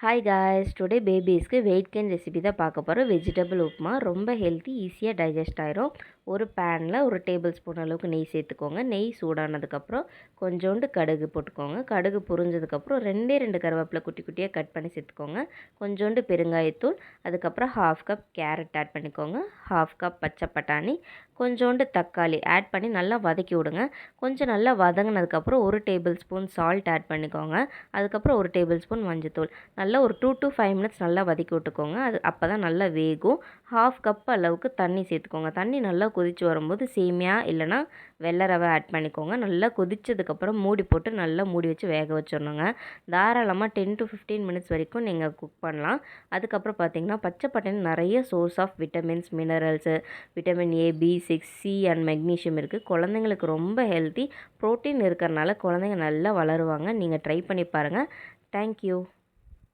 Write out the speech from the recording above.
Hi guys, today பேபிஸ்க்கு weight gain recipe தான் பார்க்க போகிறோம். வெஜிடபிள் உப்புமா ரொம்ப ஹெல்த்தி, ஈஸியாக டைஜஸ்ட் ஆயிரும். ஒரு பேனில் ஒரு டேபிள் ஸ்பூன் அளவுக்கு நெய் சேர்த்துக்கோங்க. நெய் சூடானதுக்கப்புறம் கொஞ்சோண்டு கடுகு போட்டுக்கோங்க. கடுகு பொரிஞ்சதுக்கப்புறம் ரெண்டு கருவேப்பிலை குட்டி குட்டியாக கட் பண்ணி சேர்த்துக்கோங்க. கொஞ்சோண்டு பெருங்காயத்தூள், அதுக்கப்புறம் 1/2 கப் கேரட் ஆட் பண்ணிக்கோங்க. 1/2 கப் பச்சை பட்டாணி, கொஞ்சோண்டு தக்காளி ஆட் பண்ணி நல்லா வதக்கி விடுங்க. கொஞ்சம் நல்லா வதங்கினதுக்கப்புறம் 1 டேபிள் ஸ்பூன் சால்ட் ஆட் பண்ணிக்கோங்க. அதுக்கப்புறம் 1 டேபிள் ஸ்பூன் மஞ்சத்தூள் நல்லா ஒரு 2 to 5 மினிட்ஸ் நல்லா வதக்கி விட்டுக்கோங்க. அது அப்போ தான் நல்லா வேகும். 1/2 கப் அளவுக்கு தண்ணி சேர்த்துக்கோங்க. தண்ணி நல்லா கொதித்து வரும்போது சேமியா இல்லைனா வெள்ளை ரவை ஆட் பண்ணிக்கோங்க. நல்லா கொதித்ததுக்கப்புறம் மூடி போட்டு நல்லா மூடி வச்சு வேக வச்சிடணுங்க. தாராளமாக 10 to 15 மினிட்ஸ் வரைக்கும் நீங்கள் குக் பண்ணலாம். அதுக்கப்புறம் பார்த்திங்கன்னா பச்சை பட்டாணி நிறைய source of vitamins, minerals, vitamin A, B6, C and magnesium இருக்குது. குழந்தைங்களுக்கு ரொம்ப ஹெல்த்தி, ப்ரோட்டீன் இருக்கிறனால குழந்தைங்க நல்லா வளருவாங்க. நீங்கள் ட்ரை பண்ணி பாருங்கள். தேங்க்யூ.